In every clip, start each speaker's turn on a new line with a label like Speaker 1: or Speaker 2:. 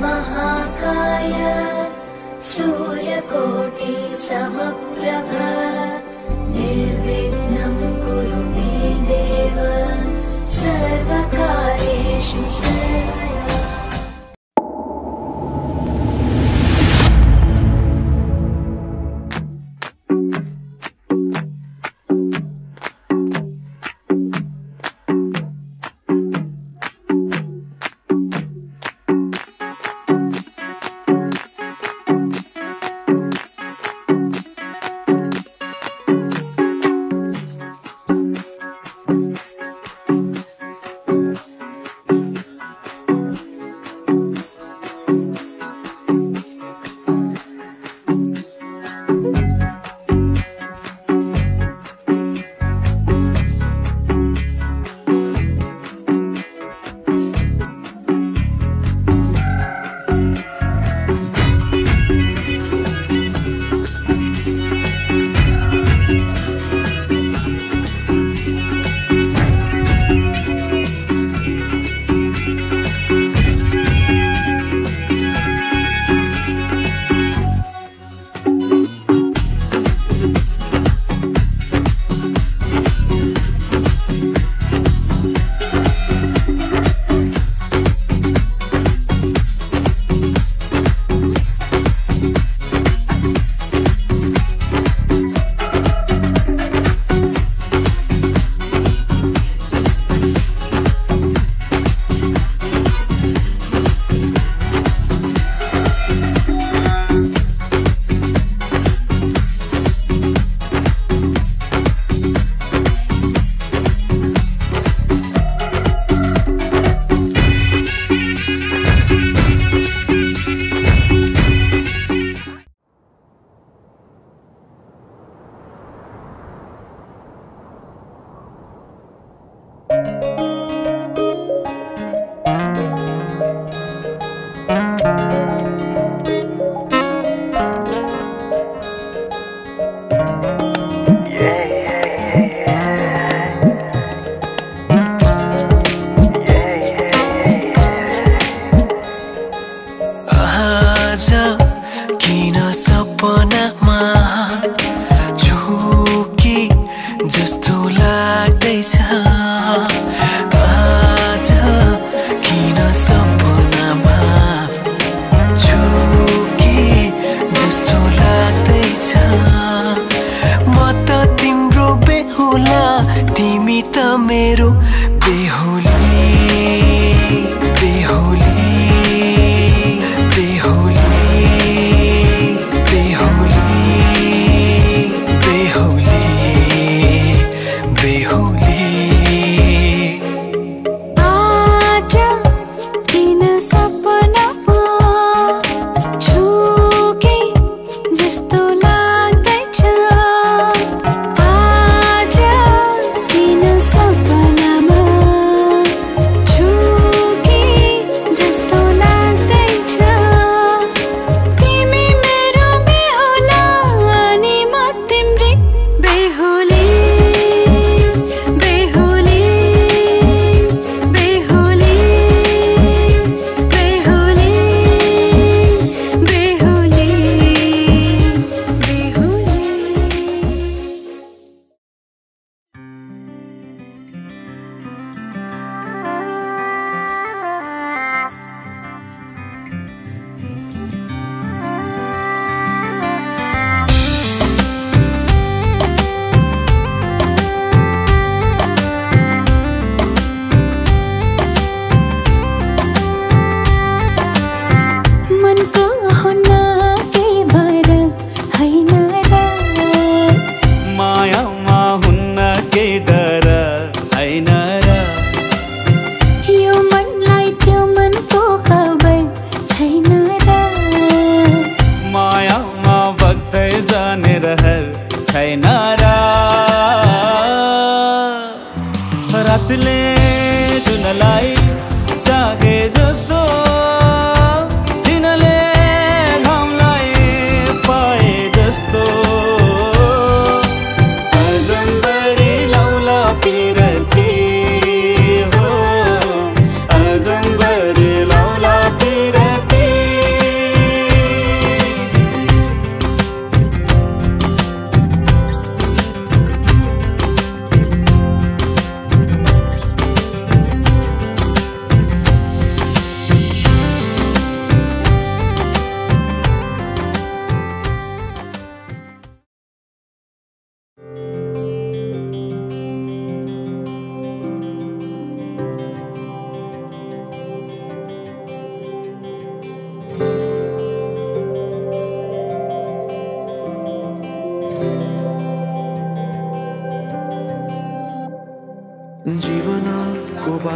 Speaker 1: महाकाय सूर्यकोटि समप्रभ निर्विघ्नं कुरु मे देव सर्वकार्येषु सर्वदा।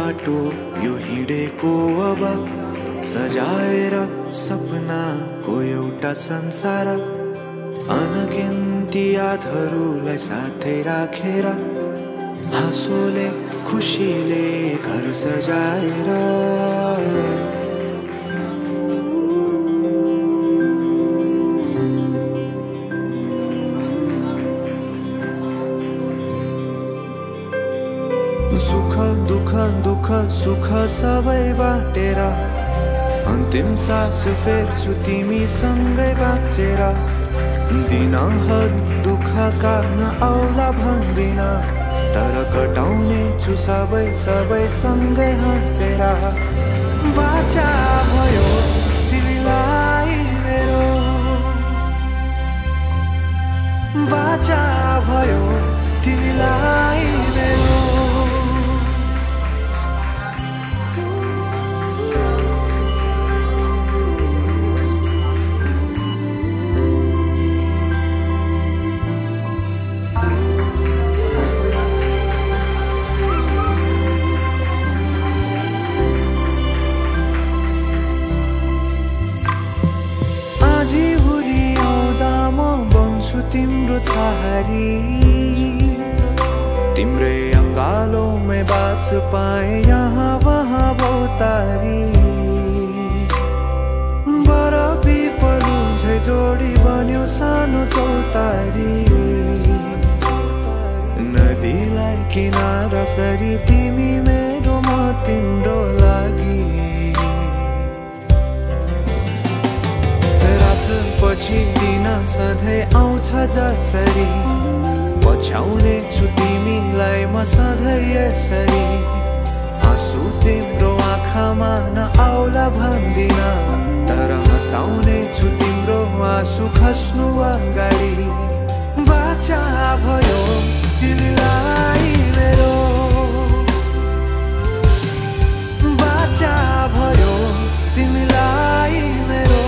Speaker 2: बाटो यो हिँडेको अब सजाएर सपनाको एउटा संसार अनगिन्ती यादहरूलाई साथै राखेर हाँसोले खुसीले घर सजाएर सुख दुःख दुःख सुख सबै बाटेर अन्तिम सास फेर्छु तिमीसँगै बाँचेर दिनहरू दुःखका नआउला भन्दिन तर कटाउने छु सबै सबै सँगै हाँसेर बाचा भयो तिमीलाई मेरो बाचा भयो तिमीलाई मेरो तिम्रो छहारी तिम्रै अङ्गालोमै बास पाए यहाँ वहाँ बहुतारी बरफी पलु झै जोडी बन्यो सानो चौतारी नदीलाई किनारा सरी तिमी मेरो म तिम्रो लागि पछि दिन सधैँ आउँछ जसरी पछ्याउने छु तिमीलाई म सधैँ यसरी आँसु तिम्रो आँखामा नआउला भन्दिन तर हँसाउने छु तिम्रो आँसु खस्नु अगाडि बाचा भयो तिमीलाई मेरो बाचा भयो तिमीलाई मेरो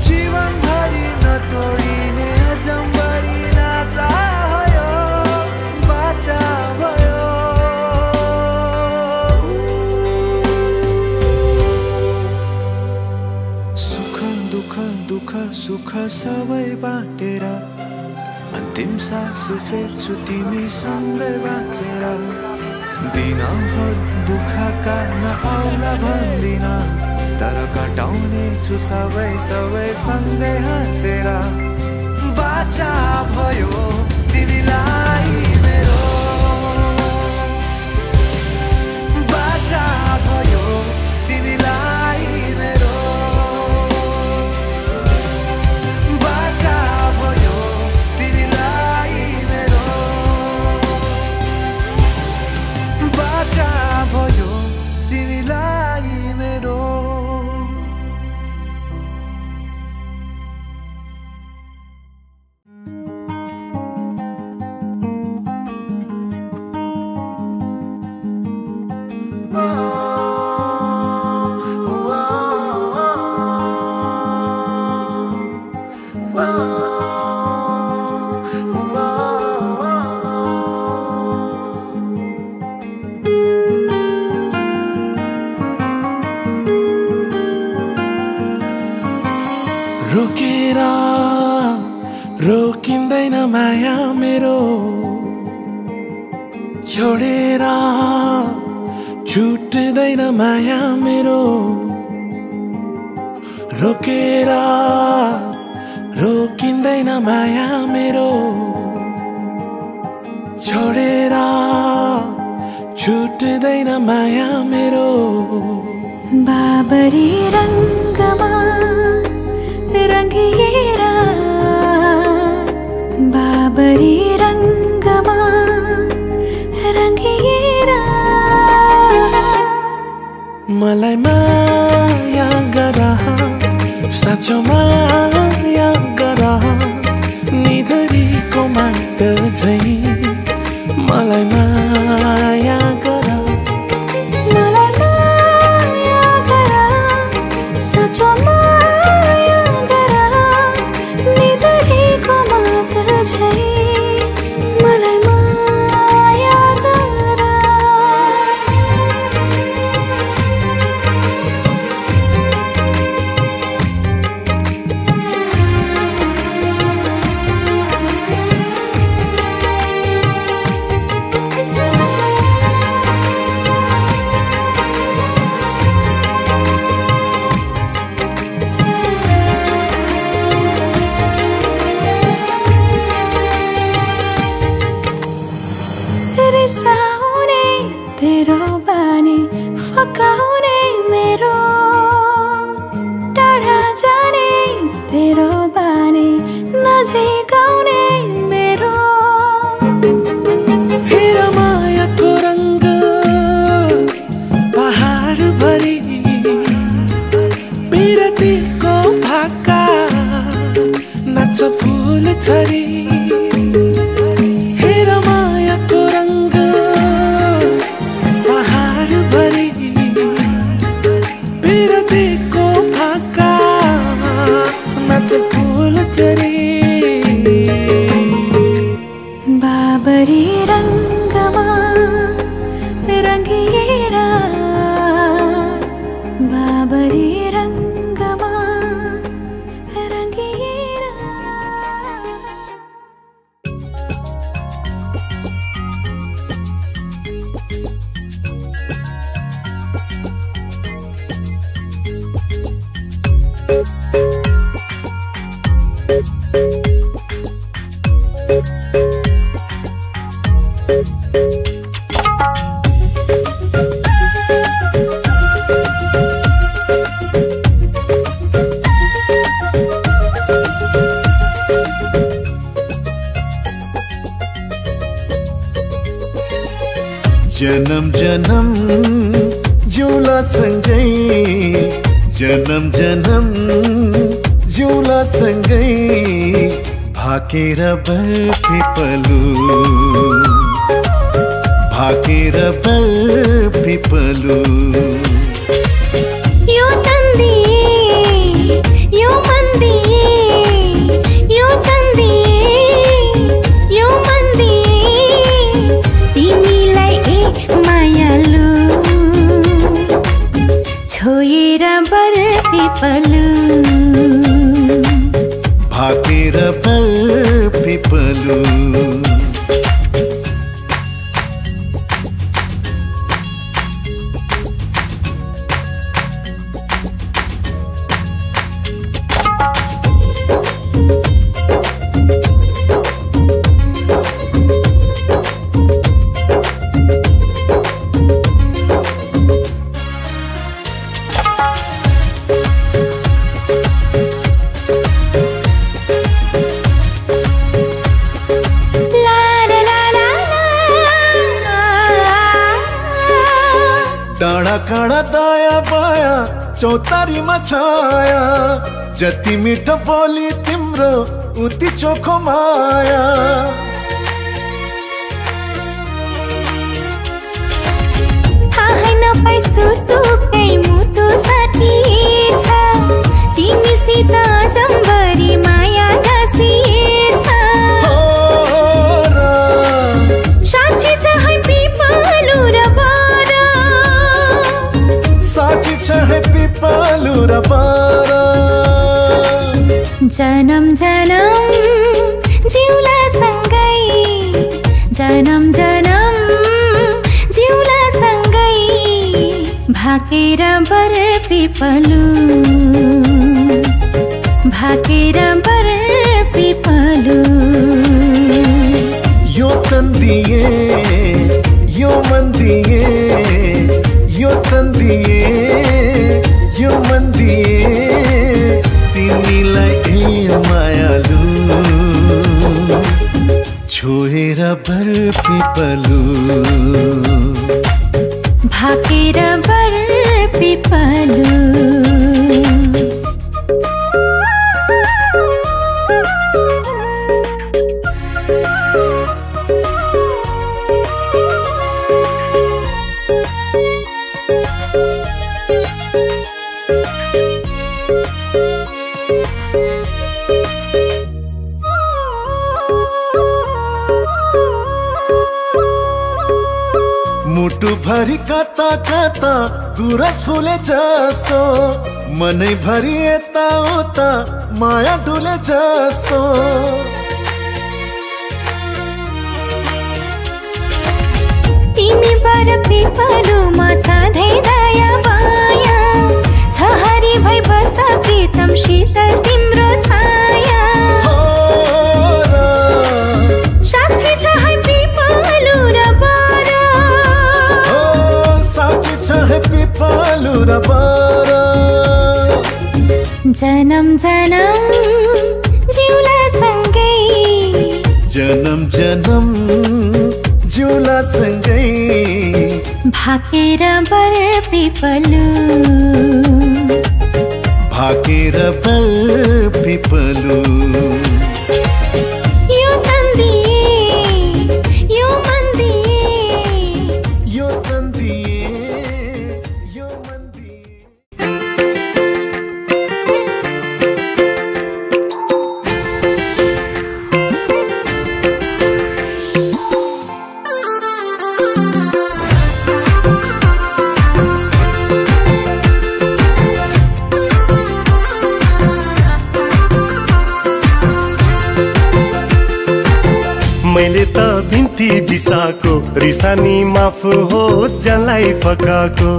Speaker 2: जीवनभरि नतोडिने अजम्बरी नाता भयो बाचा भयो सुख दुःख दुःख सुख सबै बाटेर अन्तिम सास फेर्छु तिमीसँगै बाँचेर दिनहरू दुःखका नआउला भन्दिन तर कटाउने छु सबै सबै सँगै हाँसेर बाचा भयो तिमीलाई मेरो बाचा भयो तिमीलाई मेरो बाचा भयो तिमीलाई मेरो बाचा भयो तिमीलाई मेरो रोकेर रोकिँदैन माया मेरो छोडेर छुट्दैन माया मेरो रोकेर रोकिँदैन माया मेरो छोडेर छुट्दैन माया मेरो
Speaker 1: बाबरी रङ्गमा
Speaker 3: रङ्गिएरा बाबरी रङ्गमा रङ्गिएरा
Speaker 2: मलाई माया गर साँचो माया गर निधरीको मात झै मलाई माया गर
Speaker 3: मलाई माया गर साँचो माया गर निधरीको मात झै मलाई माया गर रिसाउने तेरो बानी फकाउने मेरो टाढा जाने तेरो बानी नजिकाउने मेरो
Speaker 2: हेर मायाको रङ्ग पहाड भरि बिरतीको भाका नाच्छ फुल छरी हेर मायाको रङ्ग पहाड भरि बिरतीको भाका नाच्छ फुल छरी
Speaker 3: बाबरी रङ्गमा रङ्गिएरा बाबरी रङ्गमा रङ्गिएरा
Speaker 4: जन्म जन्म जिउला सँगै जन्म जन्म जिउला सँगै भाकेर बरपिपलु भाकेर बरपिपलु
Speaker 3: यो तन्दी यो मन्दी यो तन्दी यो मन्दी तिमीलाई मायालु छोएर बरपिपलु
Speaker 4: भाकेर बरपिपलु डाँडा काँडा दायाँ बायाँ चौतारीमा छाया जति मिठो बोली तिम्रो उति चोखो माया
Speaker 3: थाहै नपाई सुटुकै मुटु साथी छ तिमीसित जम्बरी माया गाँसिएछ साँच्ची छ है पिपलु र बारा
Speaker 4: साँच्ची छ है पिपलु र बारा
Speaker 3: जन्म जन्म जिउला सँगै जन्म जन्म जिउला सँगै भाकेर बरपिपलु भाकेर बरपिपलु
Speaker 4: यो तन्दिए यो मन्दिए यो तन्दिए यो मन्दिए तिमीलाई ए मायालु छोएर बर पिपलु
Speaker 3: भाकेर बर पिपलु
Speaker 4: मुटु भरि कता कता गुरस फुले जस्तो मनै भरि यता उता माया डुले जस्तो
Speaker 3: तिमी बर पिपलुमा सधैँ दया माया छ हरि भई बस प्रीतम शीतल तिम्रो छाया साक्षी छ है पिपलु र बर
Speaker 4: साक्षी छ है पिपलु र बर
Speaker 3: जन्म जन्म जिउला सँगै
Speaker 4: जन्म जन्म जिउला सँगै
Speaker 3: भाकेर बर पिपलु
Speaker 4: भाकेर बर पिपलु
Speaker 3: यो तन्दिए यो मन दिए
Speaker 4: यो तन्दिए यो मन दिए
Speaker 5: मैले त बिन्ती बिसाको रिसानी माफ होस् जसलाई फकाको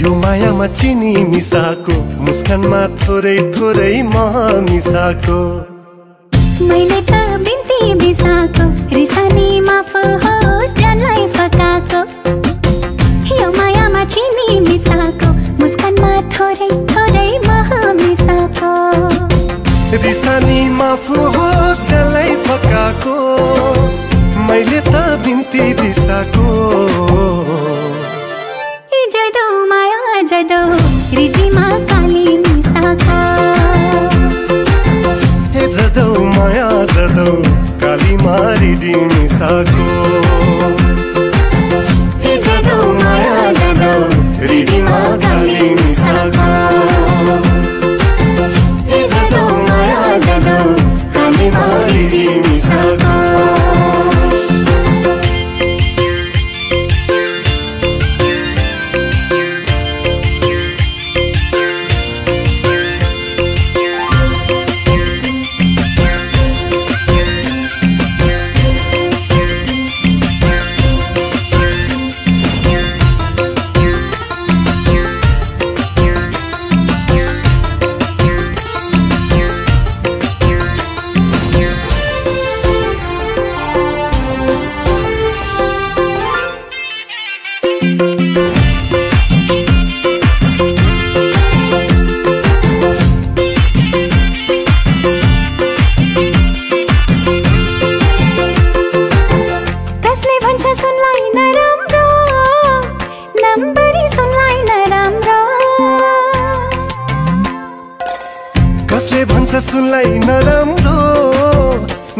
Speaker 5: यो मायामा चिनी मिसाको मुस्कानमा थोरै थोरै मह मिसाको
Speaker 3: मैले त बिन्ती बिसाको रिसानी माफ होस् जसलाई फकाको यो मायामा चिनी मिसाको मुस्कानमा थोरै थोरै मह मिसाको
Speaker 5: रिसानी माफ होस् जसलाई फकाको मैले त बिन्ती बिसाको
Speaker 3: जदौ माया जदौ रिटीमा काली मिसाको
Speaker 5: हे जदौ माया जदौ कालीमा रिडी मिसाको हे जदौ माया जदौ रिडीमा काली मिसाको हे जदौ माया जदौ कालीमा रिडी मिसाको सुनलाई नराम्रो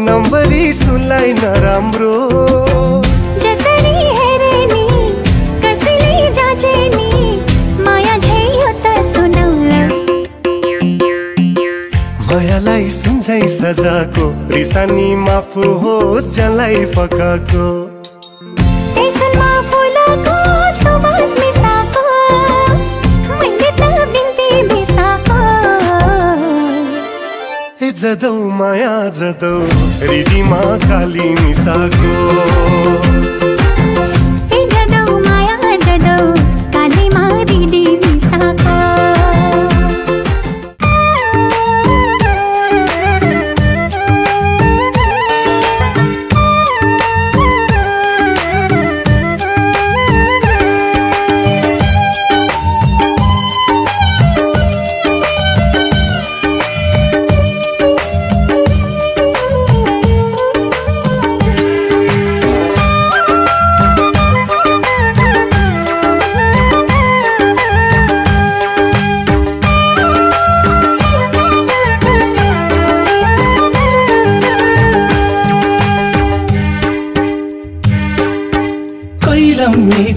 Speaker 5: नम्बरी सुनलाई नराम्रो
Speaker 3: जसरी हेरे नि कसैले जाचे नि माया झैयो त सुनौला
Speaker 5: मायालाई सुन्छै सजाको रिसानी माफ होस् जसलाई फकाको
Speaker 3: ऐसन माफ लागो सुबास मिसाको मैले त बिन्ती बिसाको
Speaker 5: जदौ माया जदौ रिडीमा काली मिसाको
Speaker 3: जदौ माया जदौ कालीमा रिडी मिसाको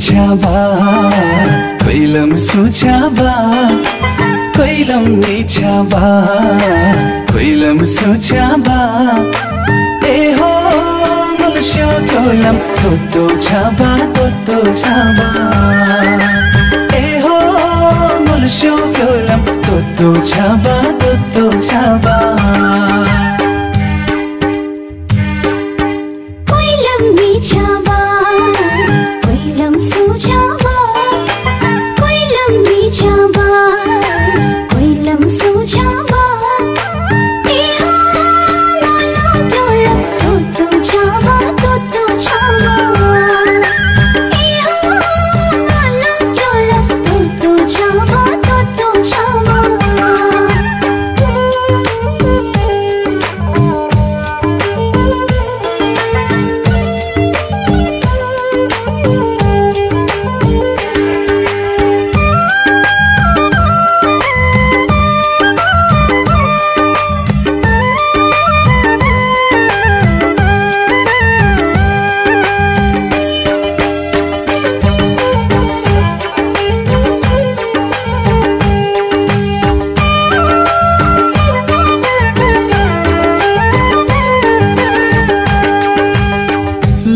Speaker 2: छाबा कोइलम सुछाबा कोइलम नि छाबा कोइलम सुछाबा ए हो मुलस्यो कोइलम toto छाबा ए हो मुलस्यो कोइलम toto छाबा
Speaker 3: कोइलम नि छाबा कोइलम सुछाबा कोइलम नि छाबा कोइलम सुछाबा ए हो मुलस्यो कोइलम toto छाबा ए हो मुलस्यो कोइलम toto छाबा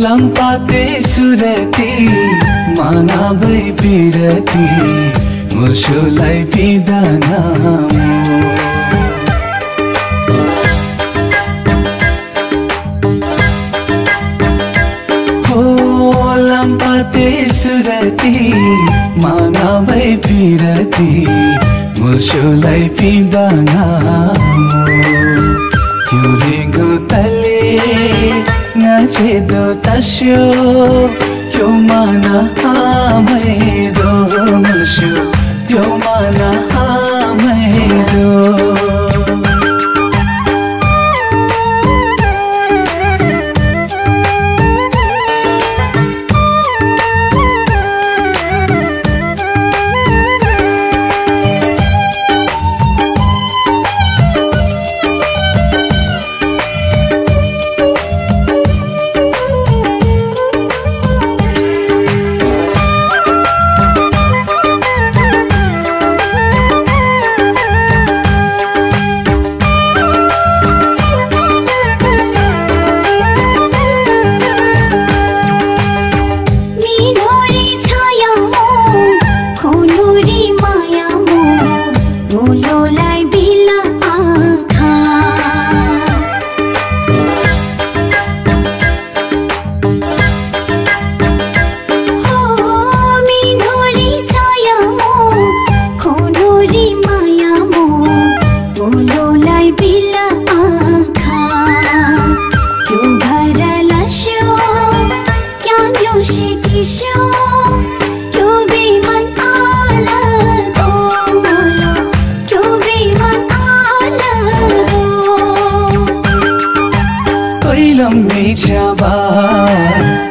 Speaker 2: लम्पाते सुरती मानाबै पिरती मुर्सोलाई पिदानामो हो लम्पाते सुरती मानाबै पिरती मुर्सोलाई पिदानामो त्यो रेगो तले नाचेदो तास्यो त्यो माना आमैदो मुल्स्यो त्यो माना आमैदो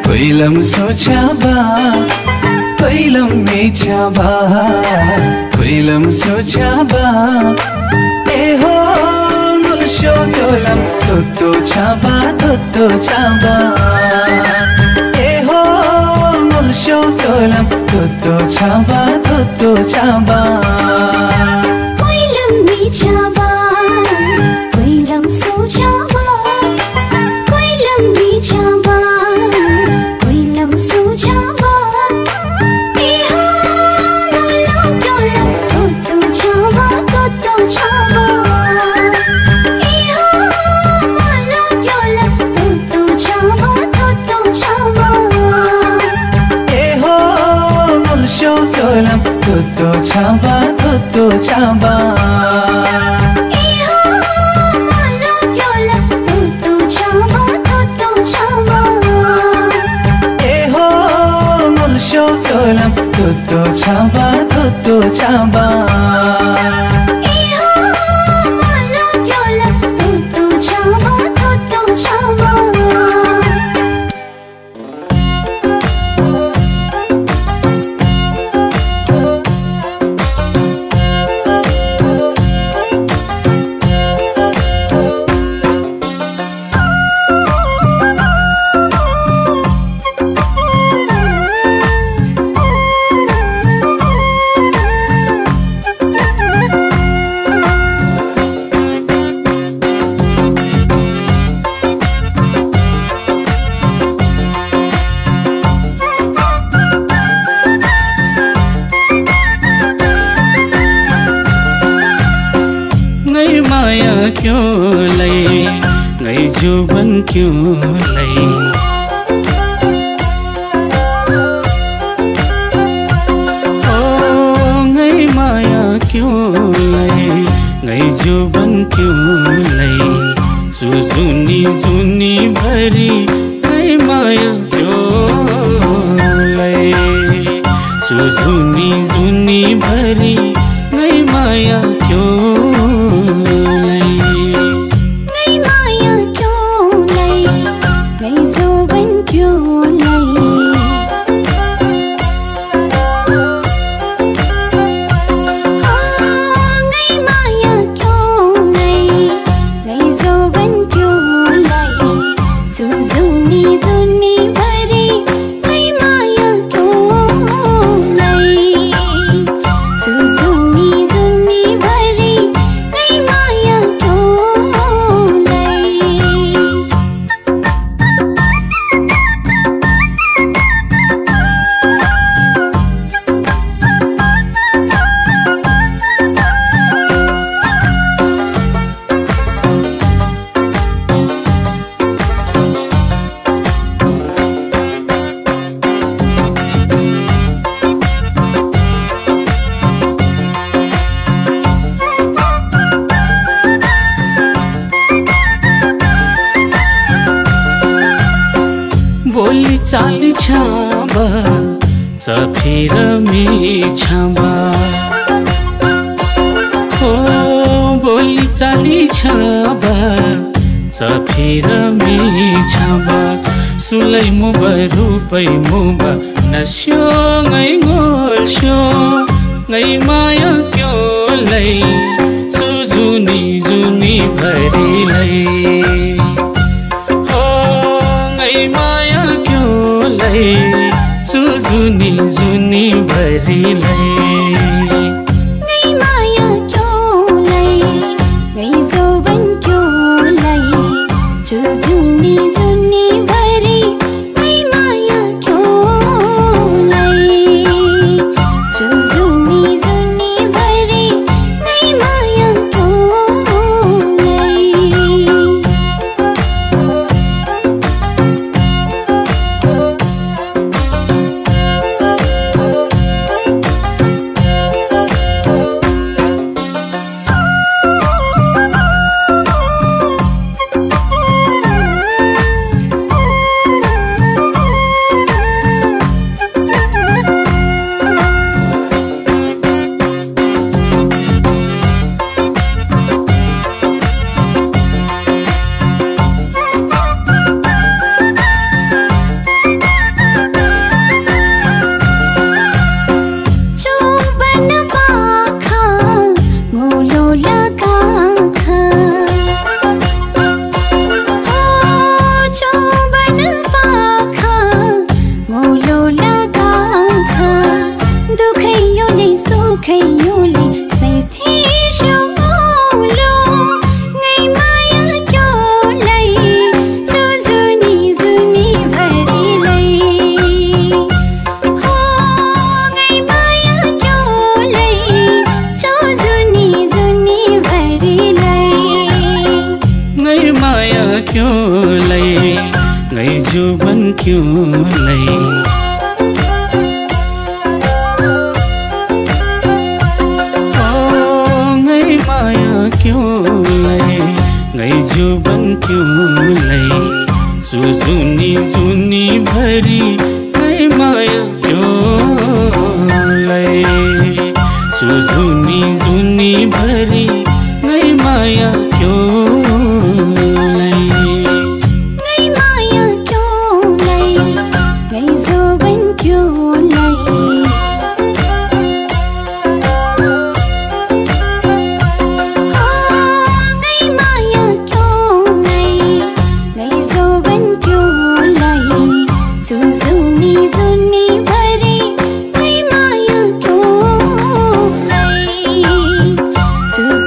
Speaker 2: कोइलम सुछाबा कोइलम नि छाबा कोइलम सुछाबा ए हो मुलस्यो कोइलम toto छाबा ए हो मुलस्यो कोइलम toto छाबा
Speaker 3: कोइलम नि छाबा कोइलम सुछाबा कोइलम नि छाबा कोइलम सुछाबा ए हो मुलस्यो कोइलम toto छाबा ए हो मुलस्यो कोइलम toto छाबा
Speaker 2: ए हो मुलस्यो कोइलम toto छाबा लै ngै जुबन क्यों लै ओ ngै माया क्यों लै ngै जुबन क्यों लै जुनी जुनी भरी ngै माया क्यों लै जुनी जुनी भरी ngै माया क्यों बोली चाली छाबा चफिर मी छाबा हो बोली चाली छाबा चफिर मी छाबा सुलै मुबरु पै मुबा नस्यो ngै गोल्स्यो ngै माया क्यों लै सुजुनी जुनी भरी लै जुनी जुनी भरी लै
Speaker 3: ngै माया क्यों लै ngै जोवन क्यों लै जुनी जुनी भरी ngै माया क्यों लै जुनी जुनी भरी ngै माया क्यों लै
Speaker 2: ngै जुबन क्यों लै ngै माया क्यों लै ngै जुबन क्यों लै जुनी जुनी भरी ngै माया क्यों लै जुनी जुनी भरी ngै माया क्यों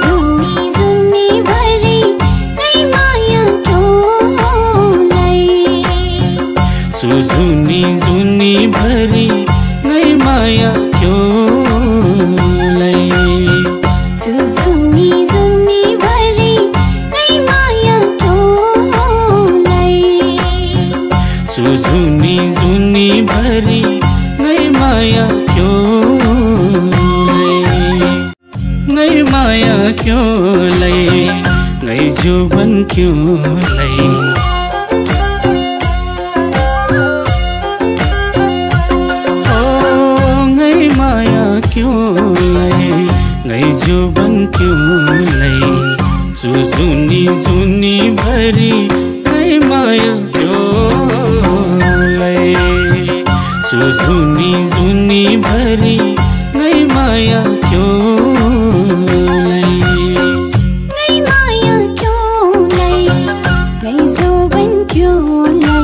Speaker 3: जुनी जुनी भरी
Speaker 2: सुजुनी जुनी भरी नै माया क्यों नै माया क्यों लै नै जुबन क्यों लै क्यों लै नै जुबन क्यों लै सुजुनी जुनी भरी नै माया क्यों लै सुजुनी जुनी भरी नै माया क्यों लै
Speaker 3: नै माया क्यों लै नै जुबन क्यों लै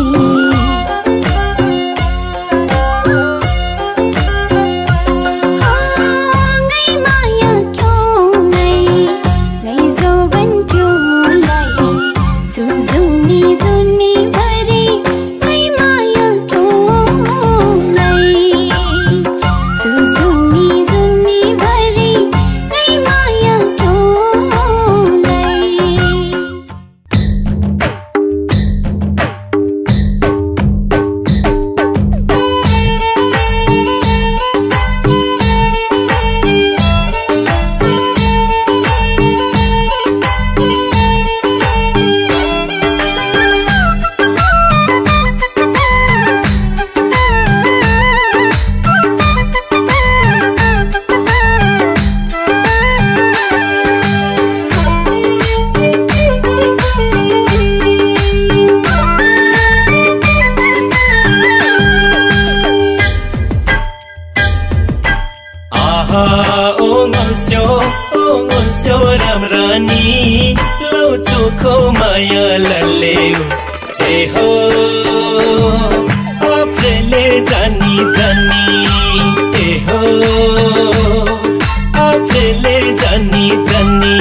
Speaker 6: रानी लो चोखो माया लल्लेऊ ए हो आफले जानी जानी ए हो आफले जानी जानी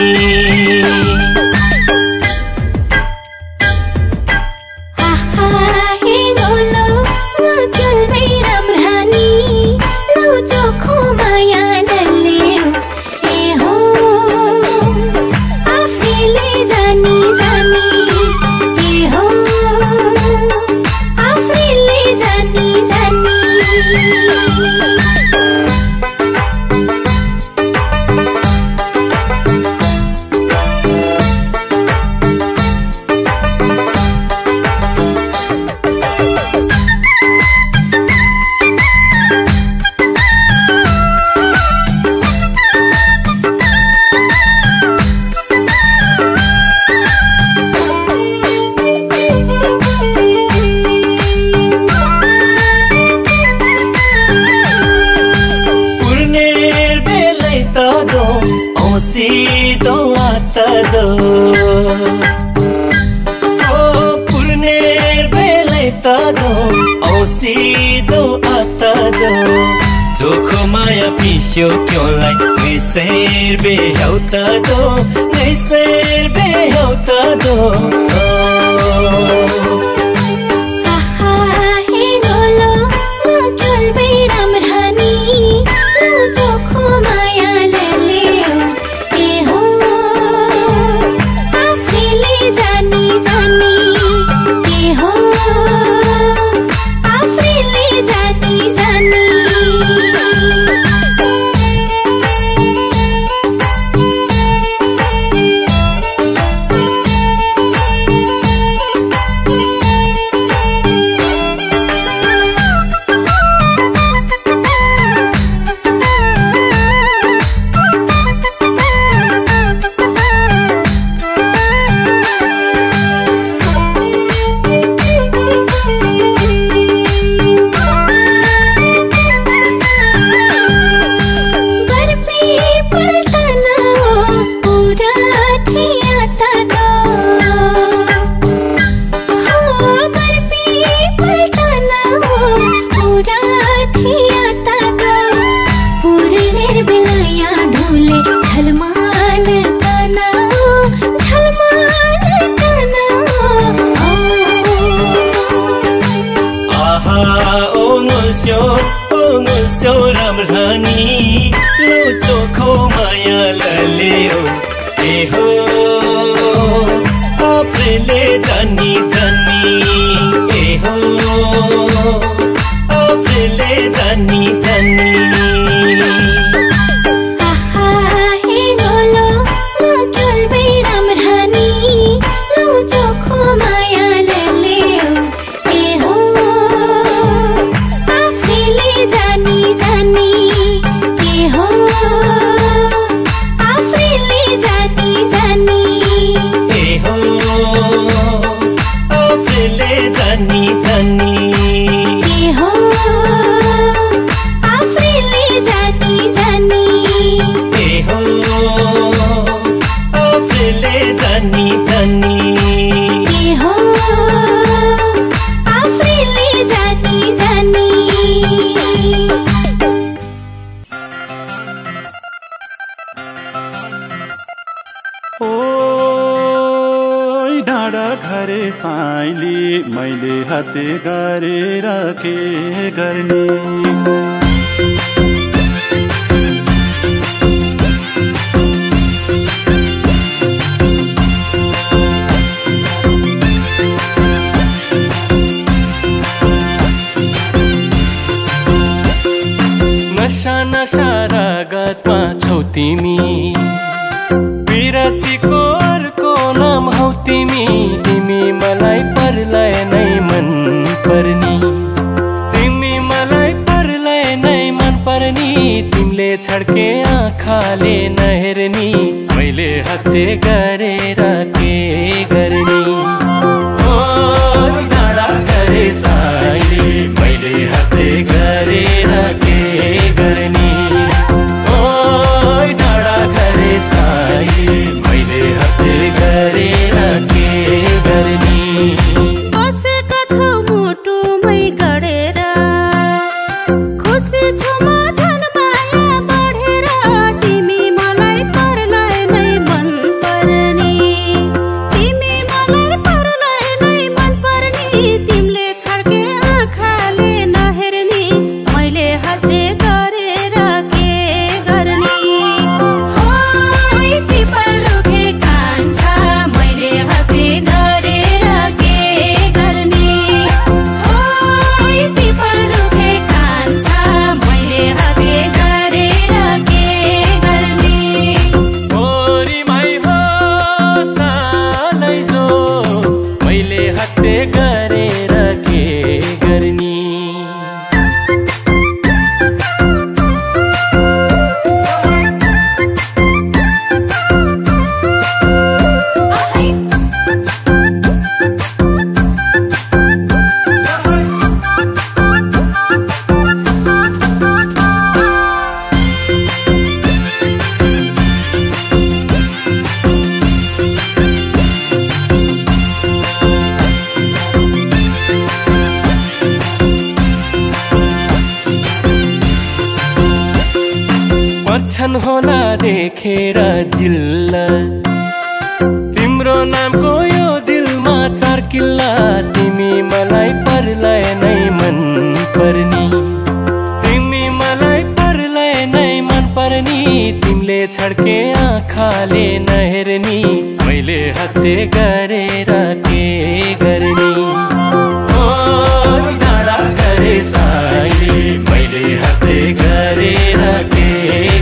Speaker 6: Zoko maya pisho kyolai Ngai ser be hauta do Ngai ser be hauta do जानी जानी ए हो
Speaker 7: डाँडा घरे साइली मैले हाते गरेर के गर्ने
Speaker 8: नशा नशा रगतमा छौ तिमी विरतीको अर्को नाम हौ तिमी तिमी मलाई परलाई नै मन पर्नी तिमी मलाई परलाई नै मन पर्नी तिमीले छड्के आँखाले नहेर्नी मैले हत्ते गरेर के गर्ने ओ डाँडा घरे साइली मैले हत्ते गरेर के गर्ने ओ डाँडा घरे साइली मैले हत्ते गरेर के गर्ने
Speaker 3: बसेका छौ मुटुमै गडेर खुसी छु म झन् माया बढेर तिमी मलाई परलाई नै मन पर्नी तिमी मलाई परलाई नै मन पर्नी तिमीले छड्के आँखाले नहेर्नी मैले हत्ते गरेर के गर्ने ओइ पिपल रुखे कान्छा मैले हत्ते गरेर के गर्ने ओइ पिपल रुखे कान्छा मैले हत्ते गरेर के गर्ने
Speaker 8: ओरी माई हो सालै जो मैले हत्ते गरेर के गर्ने पर्छन् होला देखेर जिल्ला तिम्रो नामको यो दिलमा चार किल्ला तिमी मलाई परलाई नै मन पर्नी तिमी मलाई परलाई नै मन पर्नी तिमीले छड्के आँखाले नहेर्नी मैले हत्ते गरेर के गर्ने ओ डाँडा घरे साइली मैले हत्ते गरेर के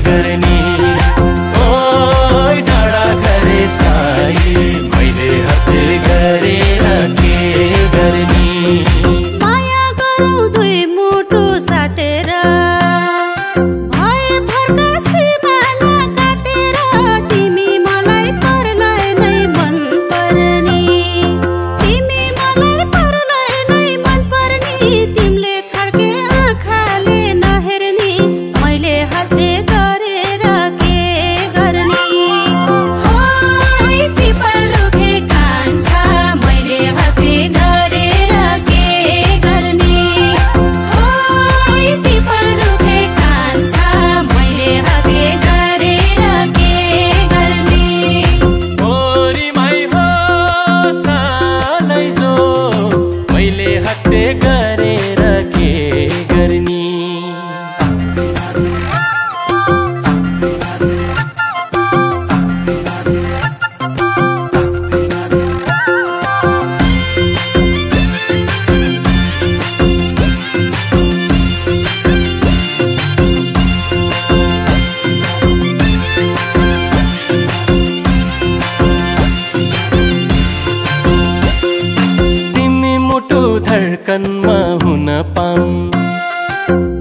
Speaker 8: गर्ने ओ डाँडा घरे साइली मैले हत्ते गरेर के गर्ने
Speaker 3: माया गरौँ दुई मुटु साटेर भए भरका सिमाना काटेर तिमी मलाई परलाई नै मन पर्नी तिमी मलाई परलाई नै मन पर्नी तिमीले छड्के आँखाले नहेर्नी मैले हत्ते गरेर के गर्ने ओइ पिपल रुखे कान्छा मैले हत्ते गरेर के गर्ने ओइ पिपल रुखे कान्छा मैले हत्ते गरेर के गर्ने
Speaker 8: ओरी माई हो सालै जो मैले हत्ते गरेर के गर्ने तिमी मुटु धड्कनमा हुन पाऊँ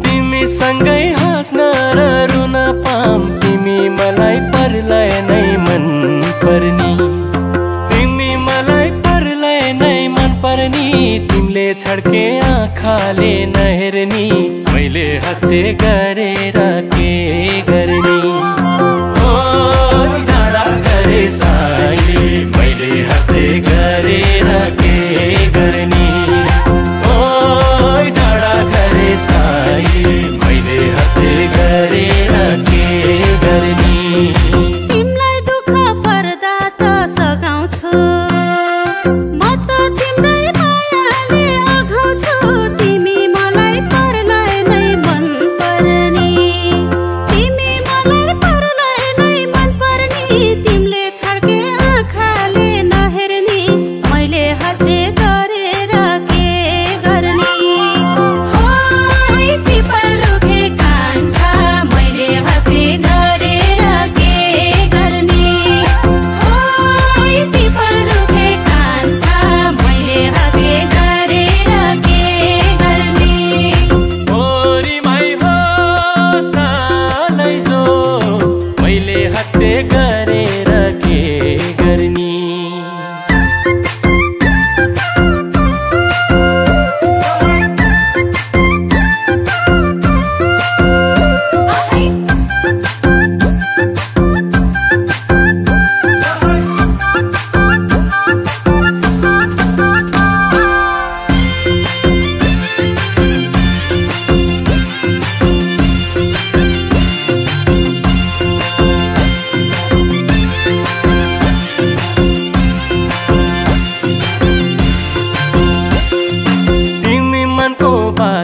Speaker 8: तिमी सँगै हाँस्न र रुन पाऊँ तिमी मलाई परलाई नै मन पर्नी तिमी मलाई परलाई नै मन पर्नी तिमीले छड्के आँखाले नहेर्नी मैले हत्ते गरेर के गर्ने ओ डाँडा घरे साइली मैले हत्ते गरेर के गर्ने ओ डाँडा घरे साइली मैले हत्ते गरेर के गर्ने
Speaker 3: तिमीलाई दुःख पर्दा त सघाउँछु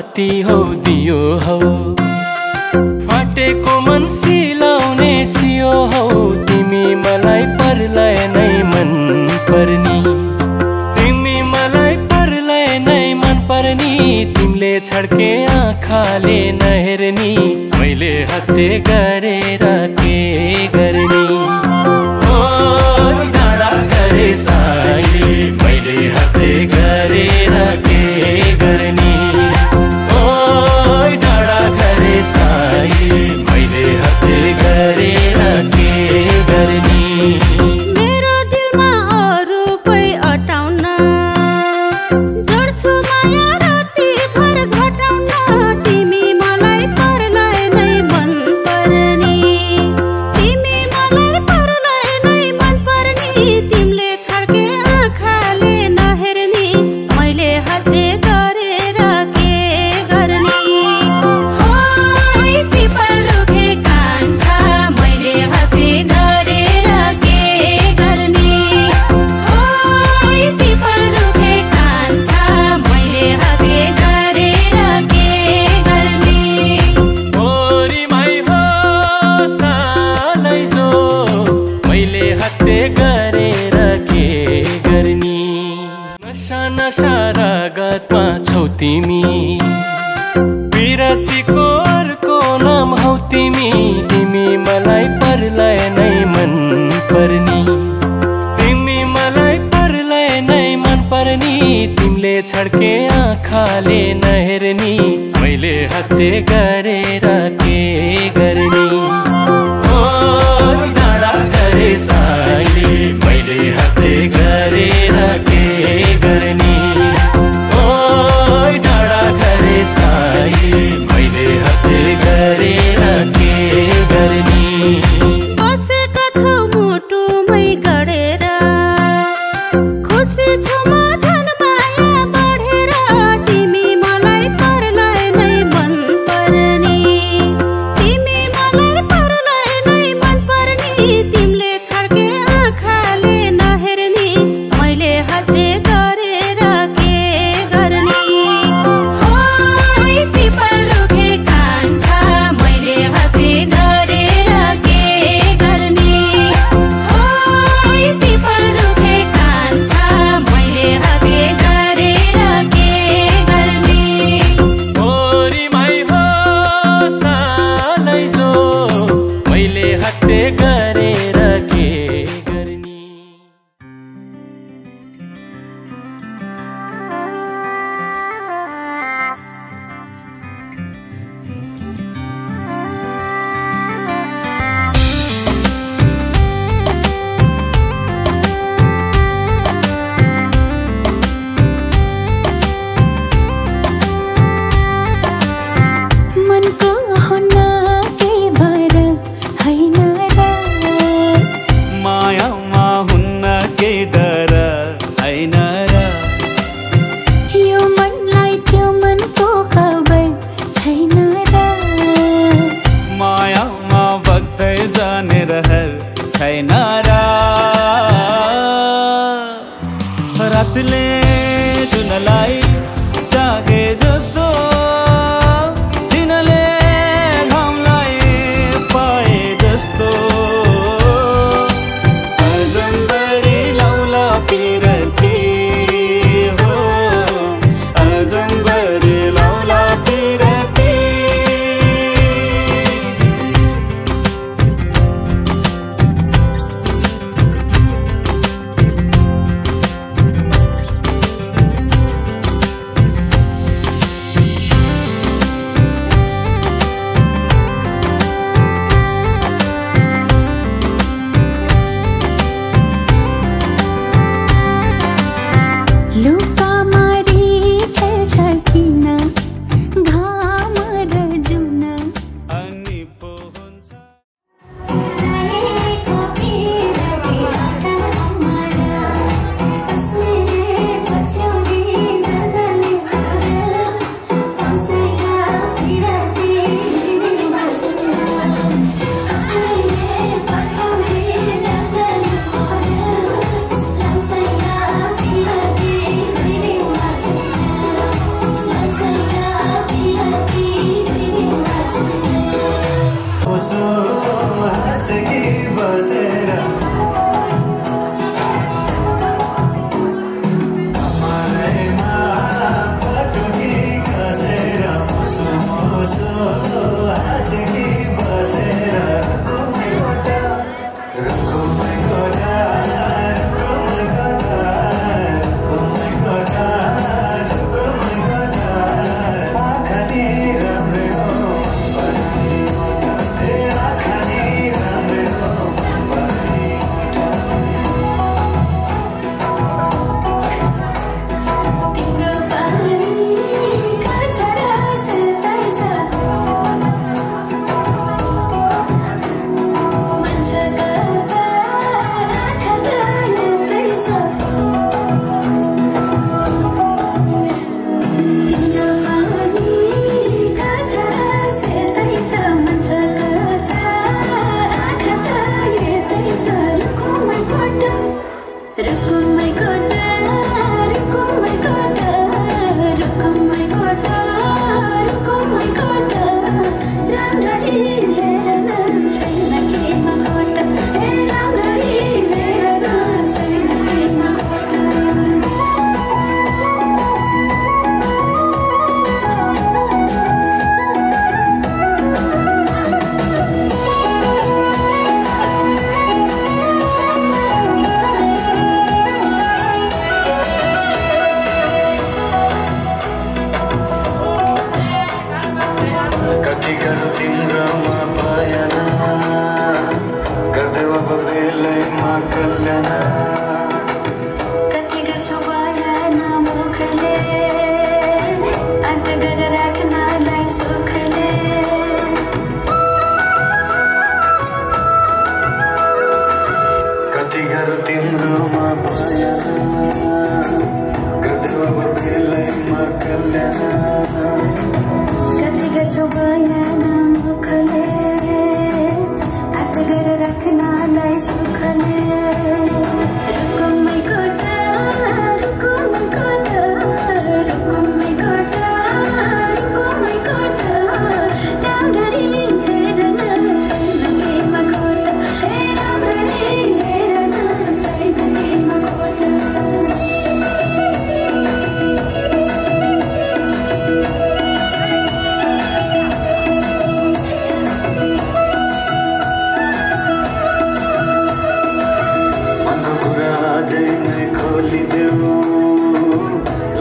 Speaker 8: बाती हौ दियो हौ फाटेको मन सिलाउने सियो हौ तिमी मलाई परलाई नै मन पर्नी तिमी मलाई परलाई नै मन पर्नी तिमीले छड्के आँखाले नहेर्नी मैले हत्ते गरेर के गर्ने ओ डाँडा गरे साइली मैले हत्ते गरेर के गर्ने ओ डाँडा गरे साइली मैले हत्ते गरेर के गर्ने
Speaker 3: मेरो दिलमा अरू कोही अटाउन जोड्छु माया राति भर घटाउन तिमी मलाई परलाई नै मन पर्नी तिमी मलाई परलाई नै मन पर्नी तिमीले छड्के आँखाले नहेर्नी मैले हत्ते गरेर के गर्ने ओइ पिपल रुखे कान्छा मैले हत्ते गरेर के गर्ने ओइ पिपल रुखे कान्छा मैले हत्ते गरेर के गर्ने
Speaker 8: ओरी माई हो सालै जो मैले हत्ते गरेर के गर्ने नशा नशा रगतमा छौ तिमी विरतीको अर्को नाम हौ तिमी तिमी मलाई परलाई नै मन पर्नी तिमी मलाई परलाई नै मन पर्नी तिमीले छड्के आँखाले नहेर्नी मैले हत्ते गरेर के गर्ने ओ डाँडा गरे साइली मैले हत्ते गरेर के गर्ने ओ डाँडा गरे साइली मैले हत्ते गरेर के गर्ने
Speaker 3: बसेका छौ मुटुमै गडेर खुसी छु म झन् माया बढेर तिमी मलाई परलाई नै मन पर्नी तिमी मलाई परलाई नै मन पर्नी तिमीले छड्के आँखाले नहेर्नी मैले हत्ते गरेर के गर्ने ओइ पिपल रुखे कान्छा मैले हत्ते गरेर के गर्ने ओइ पिपल रुखे कान्छा मैले हत्ते गरेर के गर्ने
Speaker 8: ओरी माई हो सालै जो मैले हत्ते गरेर के गर्ने
Speaker 3: मनको हुना के भर हैन र
Speaker 2: मायामा हुन्न के डर हैन र
Speaker 3: यो मनलाई त्यो मनको खबर छैन र
Speaker 2: मायामा बग्दै जाने रहर छैन र रातले जुनलाई चाहे जस्तो दिनले घामलाई पाए जस्तो अजम्बरी लौला पिरती हो अजम्बरी लौला पिरती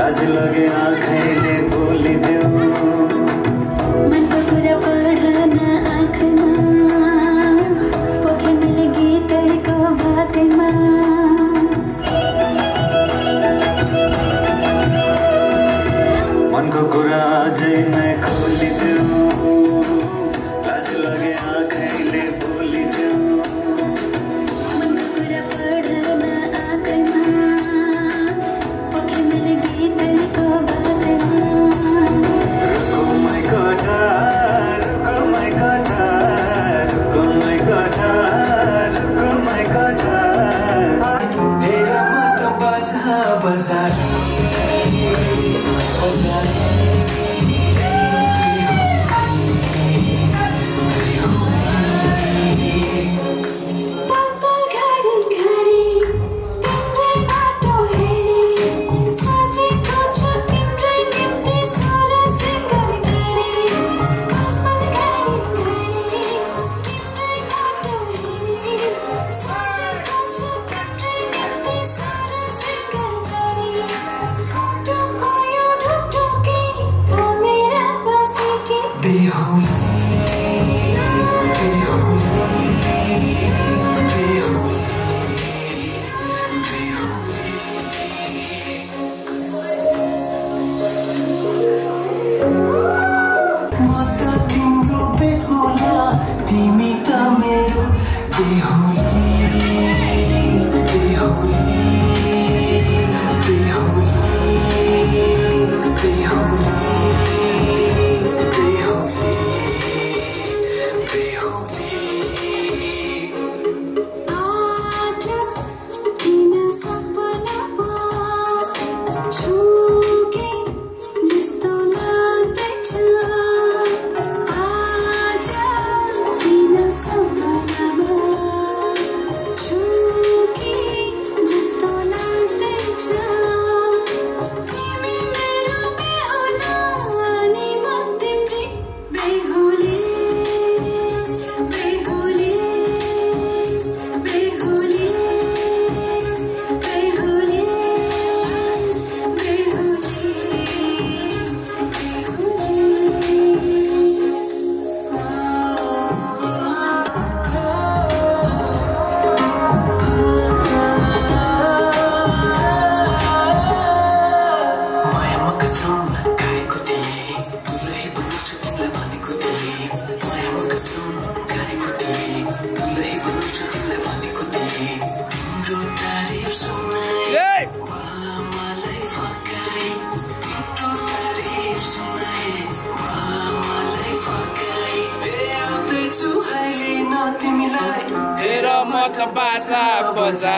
Speaker 9: लाज लगे आँखैले बोलिदेऊ
Speaker 3: मनको कुरा पढ्न आँखमा पोखे मैले गीतको भागमा
Speaker 9: मनको कुरा अझै नै खोलिदेऊ लाज लगे आँखैले बोलिदेऊ
Speaker 3: मनको कुरा पढ्न आँखमा पोखे मैले गीतको भागमा
Speaker 9: रुको मै कथा रुको मै कथा रुको मै कथा रुको मै कथा हेर म त बजा बजा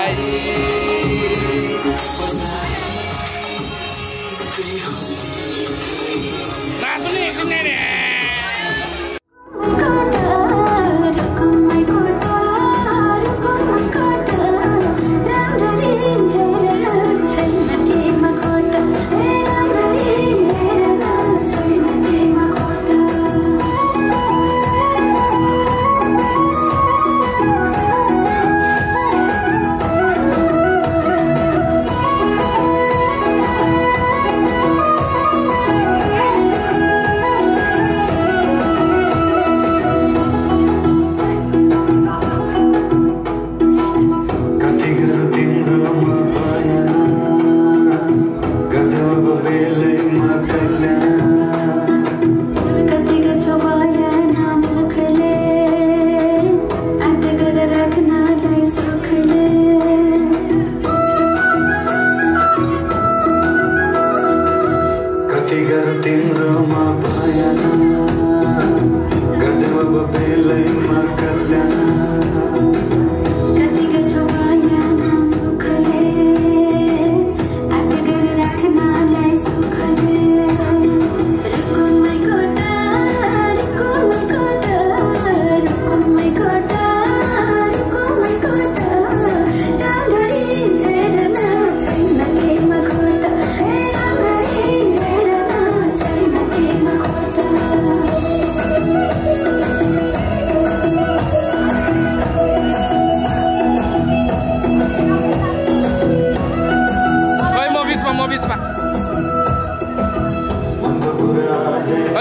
Speaker 10: म बिचमा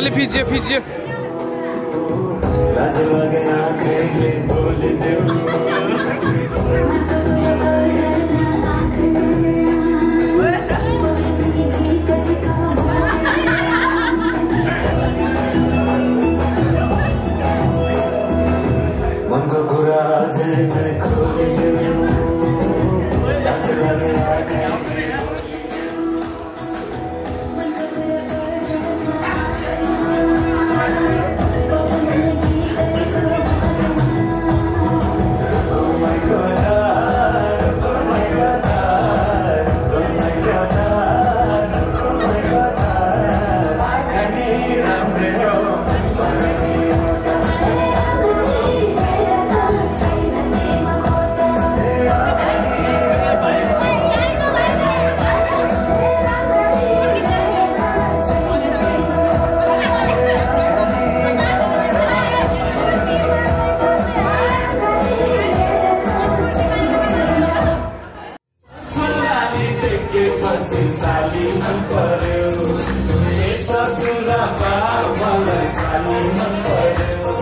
Speaker 10: अलि फिजियो फिजियो
Speaker 9: लाज लगे आँखैले बोलिदेऊ मनको कुरा अझै नै खोलिदेऊ लाज लगे आँखैले साली मन पर्यो ससुरा बा मलाई साली मन पर्यो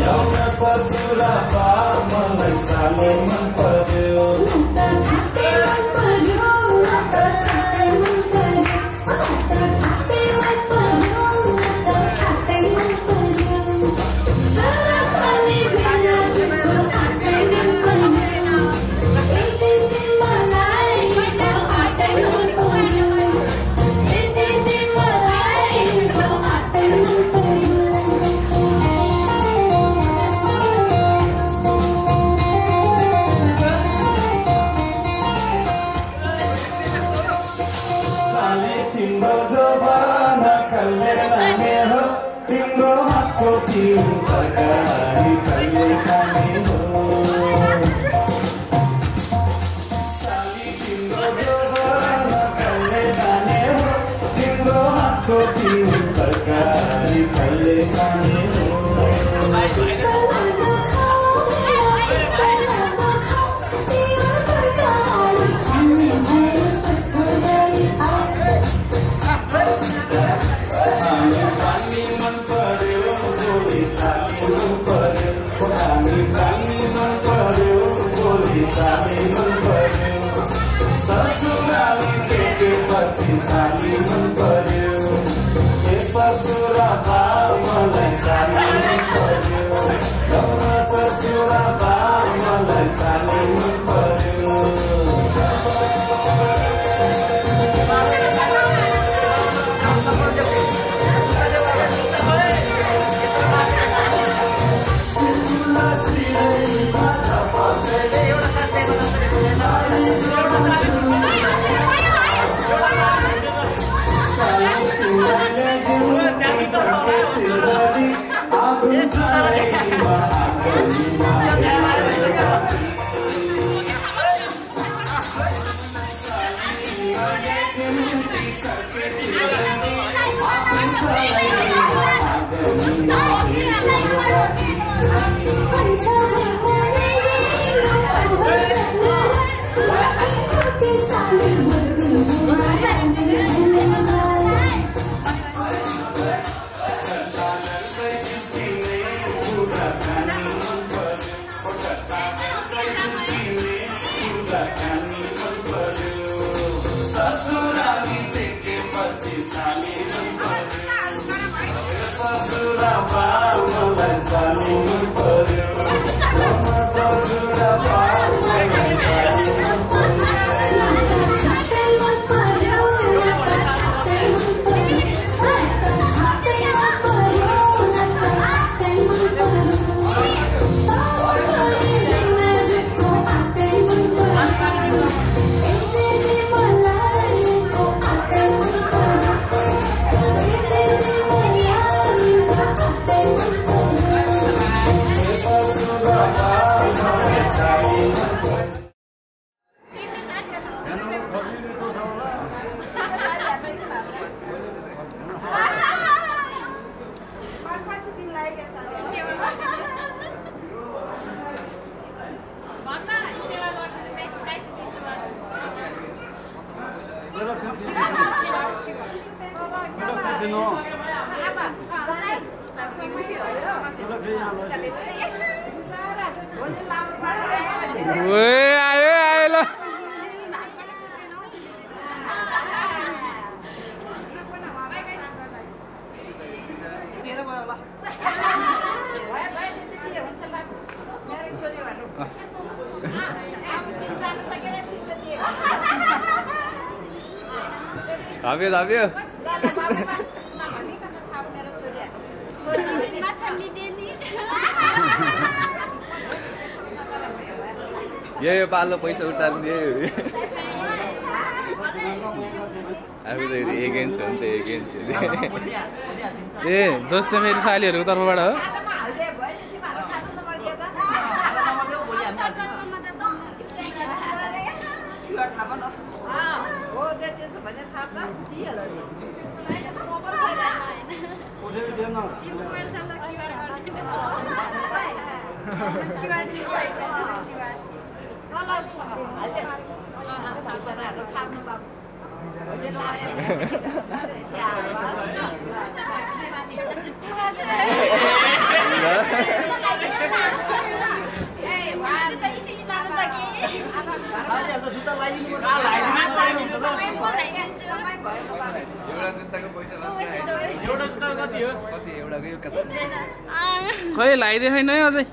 Speaker 9: लौन ससुरा बा मलाई साली मन पर्यो ससुराली देखेपछि साली मन पर्यो ससुरा बा मलाई साली मन पर्यो लौन ससुरा बा मलाई साली मन पर्यो ससुराली देखेपछि साली मन पर्यो ससुरा बा मलाई साली मन पर्यो ससुरा बा मलाई साली मन पर्यो
Speaker 11: Apa?
Speaker 10: आयो आयो ल धाब्यो धाब्यो यो पालो पैसा उठाल्नु दियो अब त एगेन्स्ट हो नि त एगेन्स्ट हो ए दोस्त चाहिँ मेरो सालीहरूको तर्फबाट हो खै लगाइदिए छैन है अझै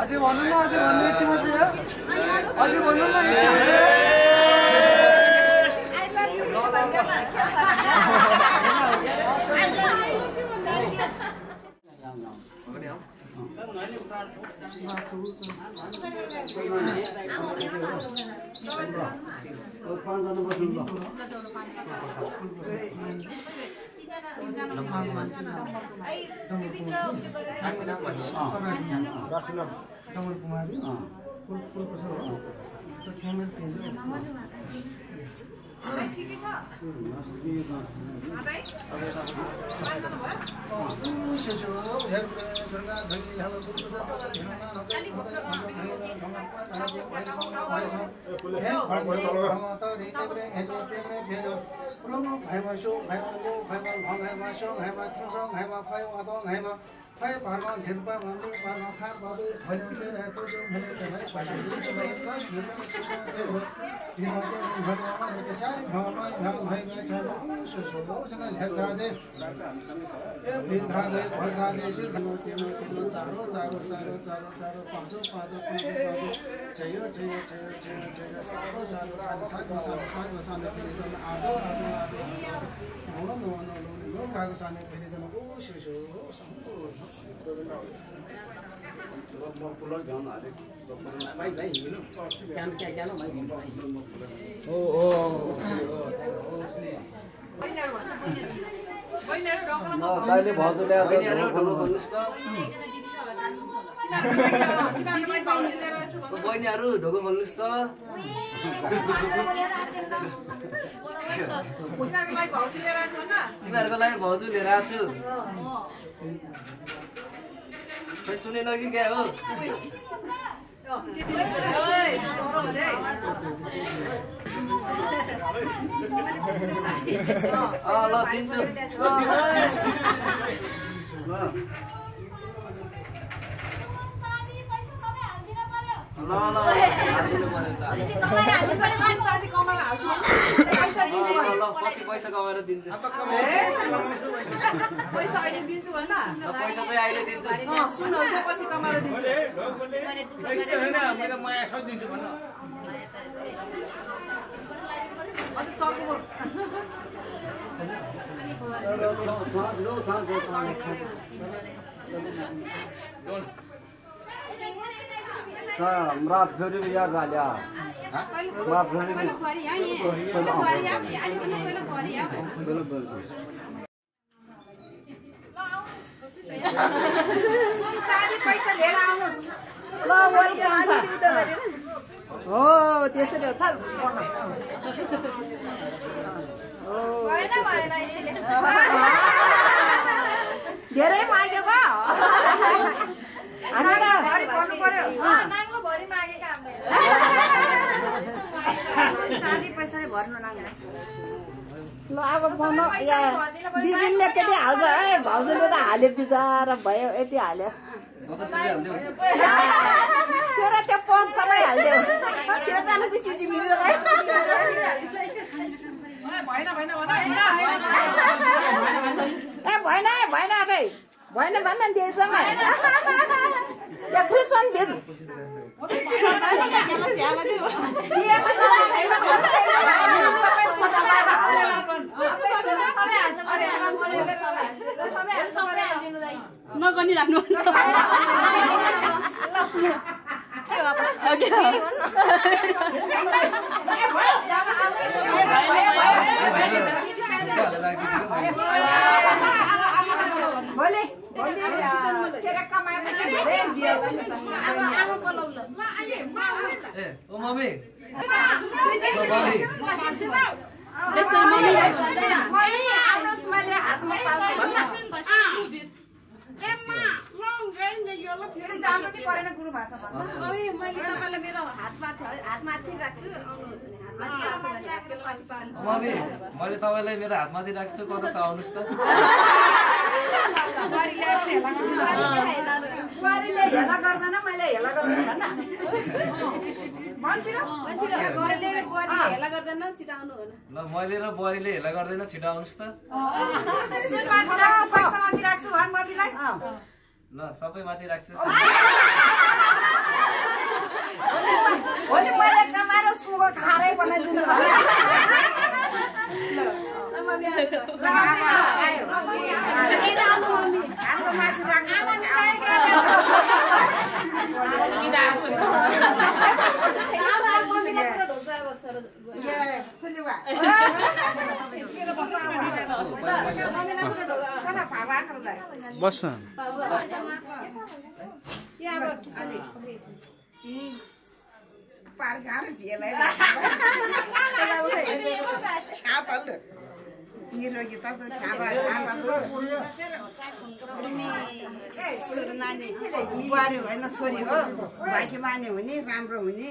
Speaker 10: अझै भन्नु न अझै भन्नु यति मात्रै हो अझै भन्नु न
Speaker 11: Hãy subscribe cho kênh Ghiền Mì Gõ để
Speaker 12: सुने लगी क्या हो ल दिन्छु पछि पैसा कमाएर दिन्छु
Speaker 13: पैसा अहिले दिन्छु भन्न
Speaker 12: पैसा चाहिँ अहिले दिन्छु
Speaker 13: सुन पछि कमाएर दिन्छु
Speaker 12: पैसा हैन मेरो माया सब दिन्छु भन्न
Speaker 13: अझ चल्नु
Speaker 11: रात फेरि याद गाल्या रात फेरि
Speaker 13: सुन चाँदी पैसा लिएर आउनुहोस्
Speaker 14: ल वेलकम छ हो त्यसरी हो थाल धेरै माग्यो त
Speaker 13: भरि भन्नु पर्यो नाङ्लो भरि मागेका हामीले चाँदी पैसा भर्नु नाङ्लो
Speaker 14: ल अब बनाउ बिबिनले केटी हाल्छ है भाउजूले त हाल्यो बिचारा भयो यति हाल्यो त्यो र त्यो पस सबै हालिदियो
Speaker 13: किन जानुको चिजी बिबिन
Speaker 14: ए भएन भएन रे भएन भन्न दिएछ म एकरी छन् भेट
Speaker 3: नगर्नी राख्नु
Speaker 14: भोलि के कमाएपछि धेरै दियो भने त
Speaker 13: आमा बोलाउन
Speaker 15: ए ओ मम्मी
Speaker 14: आउनुहोस् मैले हातमा पाल्छु भन्न
Speaker 13: फेरि जानु नि परेन गुरु भाषा भन्नु मैले तपाईँलाई मेरो हातमाथि राख्छु
Speaker 15: मम्मी मैले तपाईँलाई मेरो हातमाथि राख्छु कता छ आउनुहोस् त
Speaker 14: बुहारीले हेला गर्दैन मैले हेला गर्दैन भन्न
Speaker 15: ल मैले र बुहारीले हेला गर्दैन छिटो आउनुहोस् त
Speaker 14: पैसा माथि राख्छु भन मम्मीलाई
Speaker 15: ल सबै माथि राख्छु
Speaker 14: हो नि मैले कमाएर सुँगो खारै बनाइदिन्छु
Speaker 10: बस
Speaker 14: नानी बुहारी होइन छोरी हो भाइकी माने हुने राम्रो हुने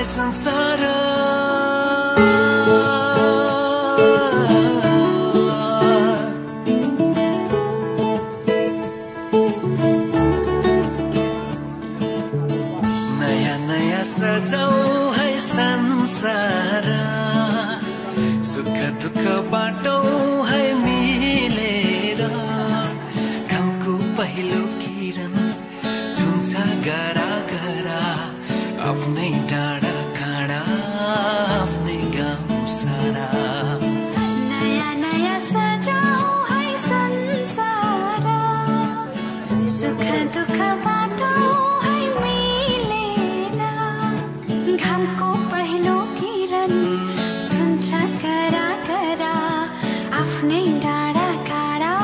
Speaker 6: संसार नयाँ नयाँ सजाऊ है संसार सुख दुःख बाटो है मिलेर घामको पहिलो किरण छुन्छ गरा गरा आफ्नै डाँडा आफ्नै गाउँ सारा
Speaker 3: नयाँ नयाँ सजाऊ है संसार सुख दुःख बाटो है मिलेर घामको पहिलो किरण छुन्छ करा करा आफ्नै डाँडा काँडा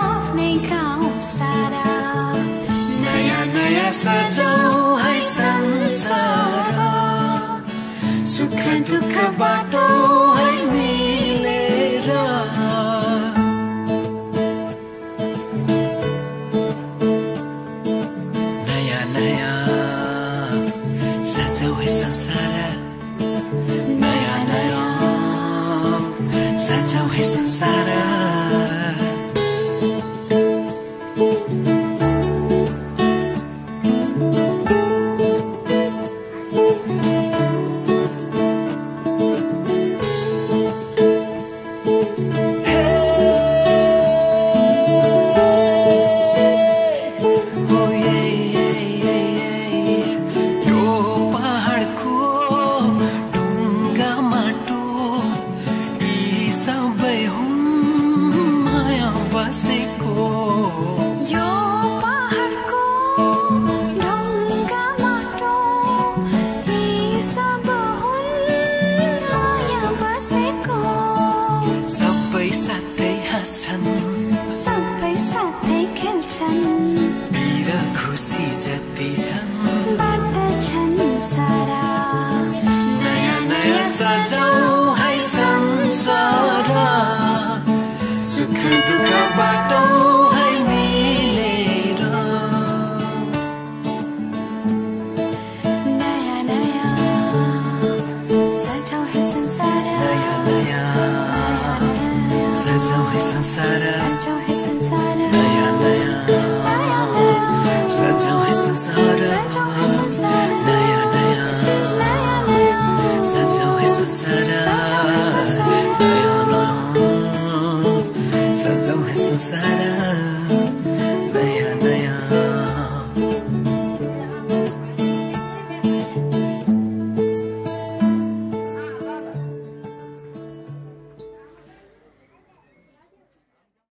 Speaker 3: आफ्नै गाउँ सारा
Speaker 6: नयाँ नयाँ सजाऊ है संसार सुख दुःख बाटो है मिलेर नयाँ नयाँ सजाऊ है संसार नयाँ नयाँ सजाऊ है संसार
Speaker 3: सबै साथै खेल्छन्
Speaker 6: बिर खुसी जति छन्
Speaker 3: बाँड्दछन् सारा
Speaker 6: नयाँ नयाँ सजाऊ है संसार सुख दुःख बाटौ है मिलेर
Speaker 3: नयाँ नयाँ सजाऊ है संसार
Speaker 6: नयाँ नयाँ सजाऊ है संसार
Speaker 3: सजाऊ है संसार
Speaker 6: नयाँ नयाँ सजाऊ है संसार